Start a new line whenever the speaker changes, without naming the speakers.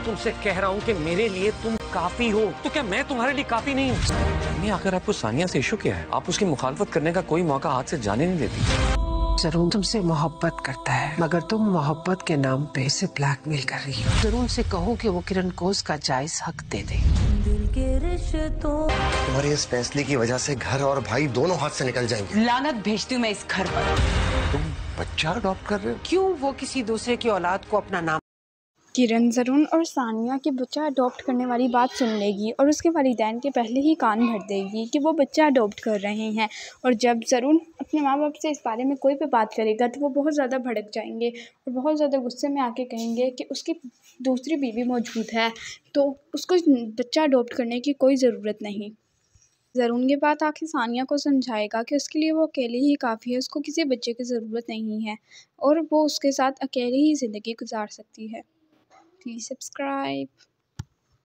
तुमसे कह रहा हूँ कि मेरे लिए तुम काफी हो, तो क्या मैं तुम्हारे लिए काफी नहीं हूँ? आखिर आपको सानिया से इशू क्या है? आप उसकी मुखालफत करने का कोई मौका हाथ से जाने नहीं देती।
जरूर तुमसे मोहब्बत करता है, मगर तुम मोहब्बत के नाम पे इसे ब्लैकमेल कर रही हो। जरूर से कहो कि वो किरण को उसका जायज हक दे दे।
तुम्हारे इस फैसले की वजह से घर और भाई दोनों हाथ से निकल जाएंगे।
लानत भेजती हूँ मैं इस घर पर।
तुम बच्चा अडॉप्ट कर रहे हो?
क्यों वो किसी दूसरे की औलाद को अपना नाम?
किरण ज़रून और सानिया की बच्चा अडॉप्ट करने वाली बात सुन लेगी और उसके वालिदैन के पहले ही कान भर देगी कि वो बच्चा अडॉप्ट कर रहे हैं। और जब ज़रून अपने माँ बाप से इस बारे में कोई भी बात करेगा तो वो बहुत ज़्यादा भड़क जाएंगे और बहुत ज़्यादा गुस्से में आके कहेंगे कि उसकी दूसरी बीवी मौजूद है, तो उसको बच्चा अडॉप्ट करने की कोई ज़रूरत नहीं। ज़रून ये बात आखिर सानिया को समझाएगा कि उसके लिए वो अकेली ही काफ़ी है, उसको किसी बच्चे की ज़रूरत नहीं है और वो उसके साथ अकेले ही ज़िंदगी गुजार सकती है। Please subscribe.